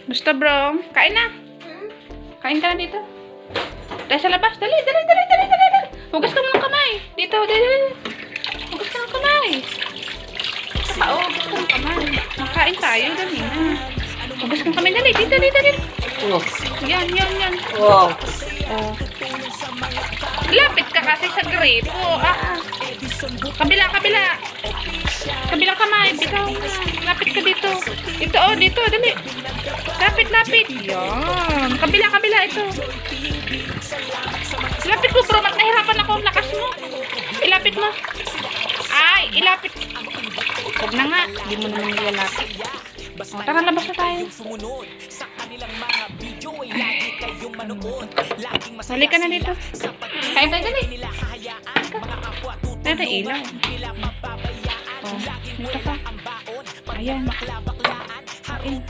Basta bro, kain na. Kain ka na dito. Tayo sa labas. Dali. Hugas ka muna ng kamay. Dito, dali. Hugas ka ng kamay. Hugas ka ng kamay. Makain tayo, dali na. Hugas ka ng kamay, dali. Dito. Oh. Yan. Wow. Oh. Lapit ka kasi sa gripo. Kabila. Kabilang kamay. Bitaw. Lapit ka dito. Dito. Dali. Lapit. Yan. Kabila. Ito. Ilapit mo, bro. Nahirapan ako. Lakas mo. Ilapit mo. Ilapit. Huwag na nga. Hindi mo naman nilalapit. Tara, labas na tayo. Halika na dito. Kain tayo, dali. Ito ilaw. Dito pa. Ayan. Kain.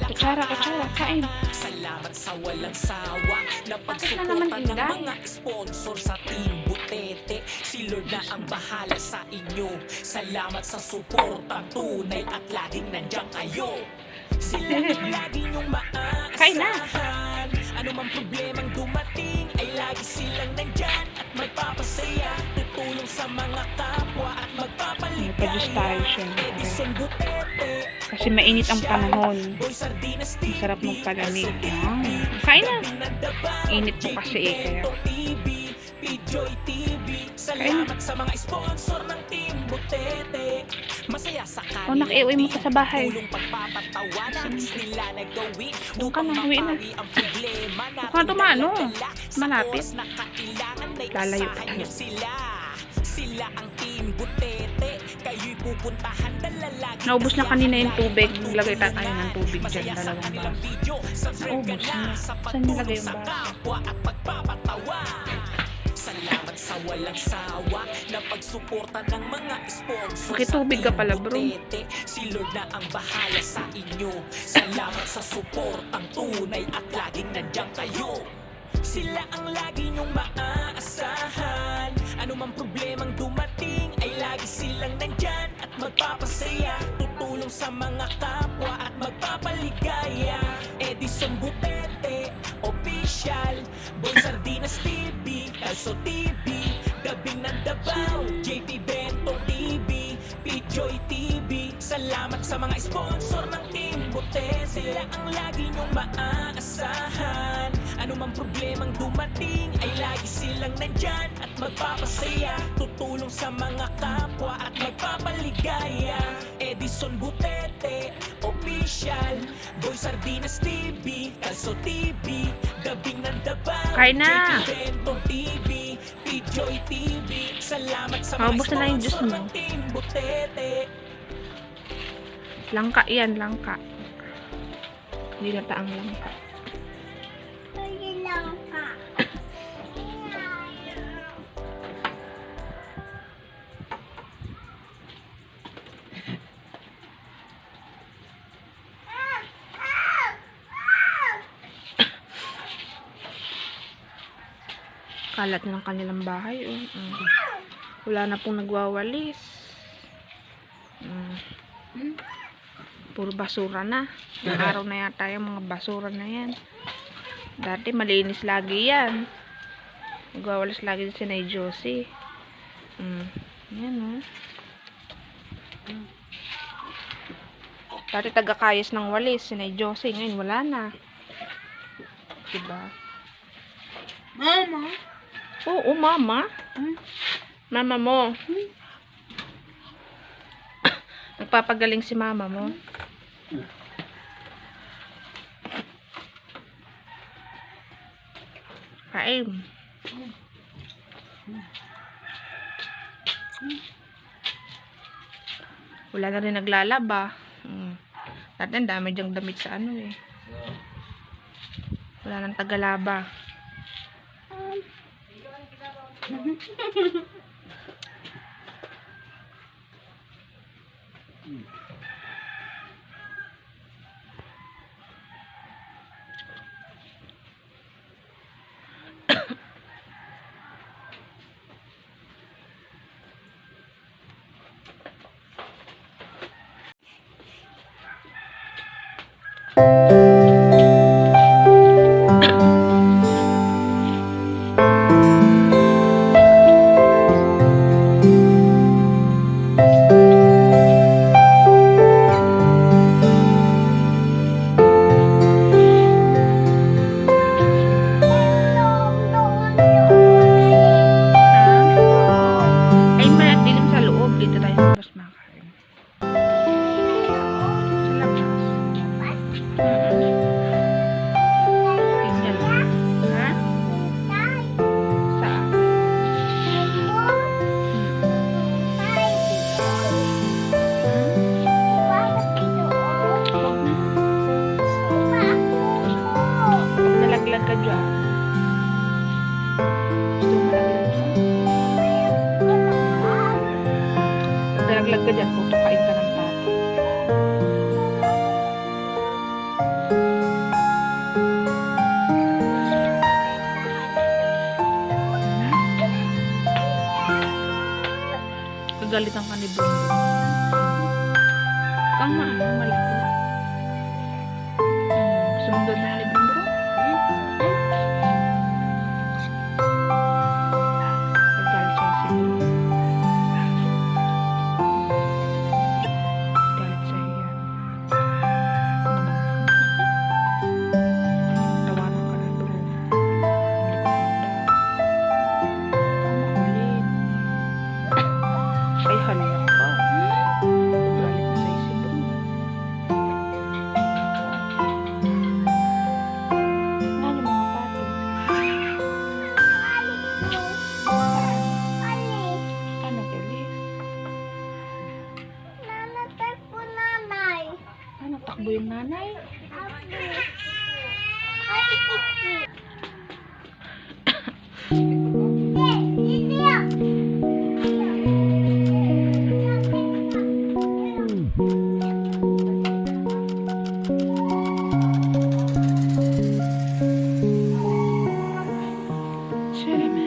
Kutsara. Kain. Salamat sa walang sawa na Bakit na naman pagsuporta ng inday? mga sponsor sa Team Butete. Si Lord na ang bahala sa inyo. Salamat sa suportang tunay at laging nandiyan kayo. Sila ang lagi niyong Kain na. maaasahan. Ano man problemang dumating ay lagi silang nandyan at magpapasaya. Tutulong sa mga kapwa at Nagpa-juice tayo, magpapaligaya. syempre. Edison Butete. Kasi mainit ang panahon. Boy Sardinas TV. Masarap magpalamig. Yan. Kain na. Init po kasi kaya. Salamat sa mga sponsor ng Team Butete. Masaya sa kanila. Nakiuwi mo pa sa bahay. Tulong pagpapatawanan nila na gawin. Doon ka na, uwi na. Ang problema na Huwag ka dumano. Malapit. na kailangan ay Lalayo asahan tayo. niyo sila. Sila ang Team Butete. Kayo'y pupuntahan dalalagi. Naubos na kanina yung tubig. Naglagay tayo ng tubig dyan. Masaya sa Dalawang kanilang baso. video. Subscribe ka Naubos na na. sa Saan nilagay pagtulong yung sa baso? kapwa at pagpapatawa. Salamat sa walang sawa na pagsuporta ng mga sponsor. Makitubig ka pala, bro. Butete. Si Lord na ang bahala sa inyo. Salamat sa suportang tunay at laging nandiyan kayo. Sila ang lagi niyong maaasahan. Ano man problemang dumating ay lagi silang nandyan at magpapasaya. Tutulong sa mga kapwa at magpapaligaya. Edison Butete, Official, Boy Sardinas TV, Calso TV, Gabing ng Davao, JP Bentong TV, Pijoy TV. Salamat sa mga sponsor ng Team Butete. Sila ang lagi niyong maaasahan. Ano man problemang dumating ay lagi silang nandyan at magpapasaya. Tutulong sa mga kapwa at magpapaligaya. Edison Butete, Official, Boy Sardinas TV, Calso TV, Gabing ng Davao, Kain na. JP Bentong TV, Pijoy TV. Salamat sa mga Maubos na lang yung juice sponsor mo. ng Team Butete. Langka yan, langka. Hindi na taang langka. Kalat na ng kanilang bahay. Wala na pong nagwawalis. Puro basura na. Ilang araw na yata yung mga basura na yan. Dati malinis lagi yan. Nagwawalis lagi din si Nay Josie. Yan Dati taga-kayas ng walis si Nay Josie. Ngayon wala na. Diba? Mama. Oo, mama. Mama mo. Nagpapagaling si mama mo. Kain. Wala na rin naglalaba. Dati ang dami dyang damit sa ano eh. Wala nang tagalaba. Tama, mali ko. Gusto mong doon na libang bro? Naggalit siya si bro. Galit siya yan. Tawanan ka na bro. Hindi ko makulit. Ay, hala ka. Galit na sa'yo si bro. Nga yung mga pato. Ano, Kelly? Ano, takbo yung nanay? Sorry, man.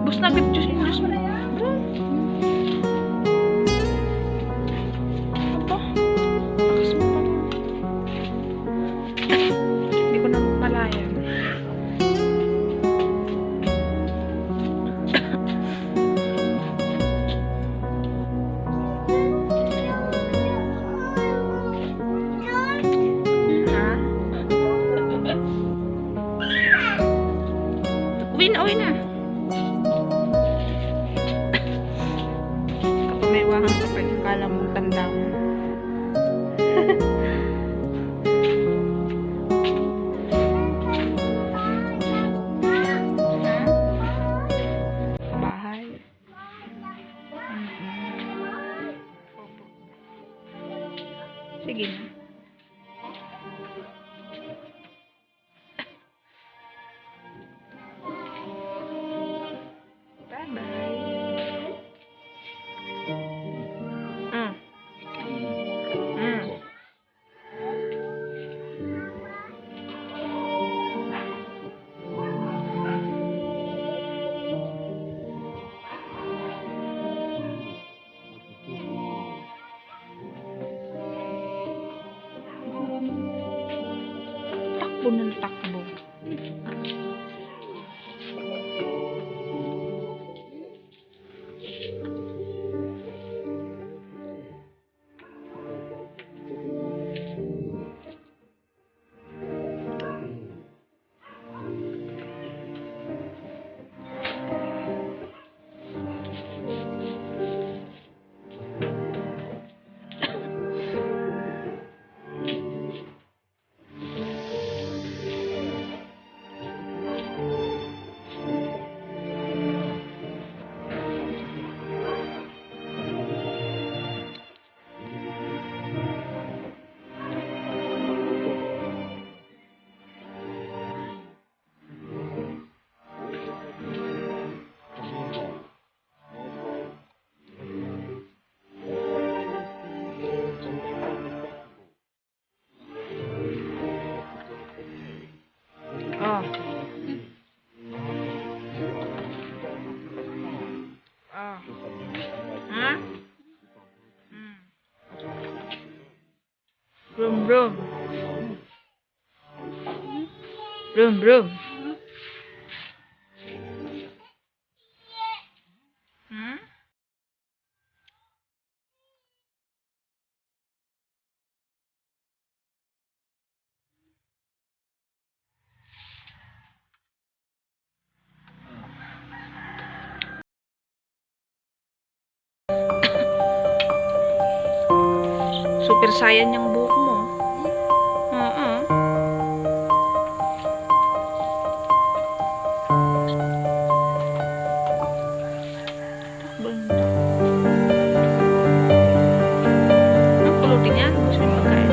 Bus na agad, Diyos mo na yan. Aba, lakas mo pa. Hindi ko na malayan. Ha? Uwi na. Kapag may wahan ka pa, kala mo tanda mo. Sa bahay. Sige na. Bye-bye. Takbo ng takbo. Oh. Oh. Huh? Broom, broom. Broom, broom. Hmm? Super saiyan yung buhok mo. Oo. Takbo. Ang pulutin niya. Gusto mo yung pagkain.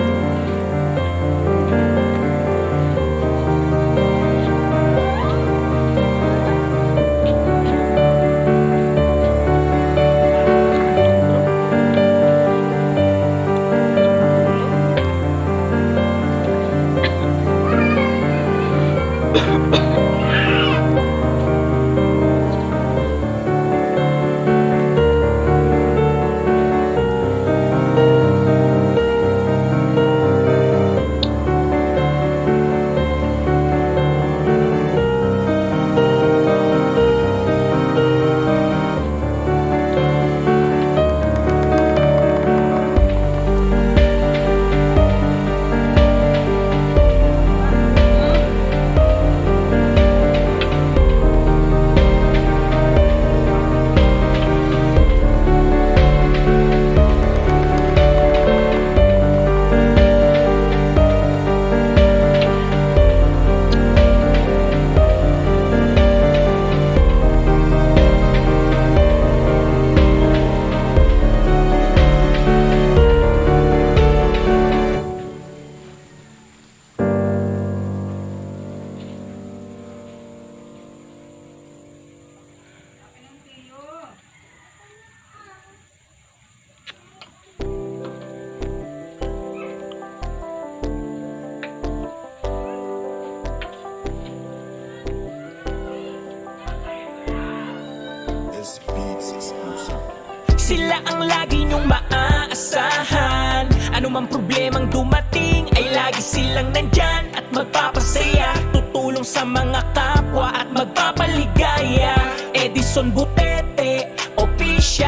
Sila ang lagi nyong maaasahan. Ano man problemang dumating ay lagi silang nandyan at magpapasaya, tutulong sa mga kapwa at magpapaligaya. Edison Butete, official.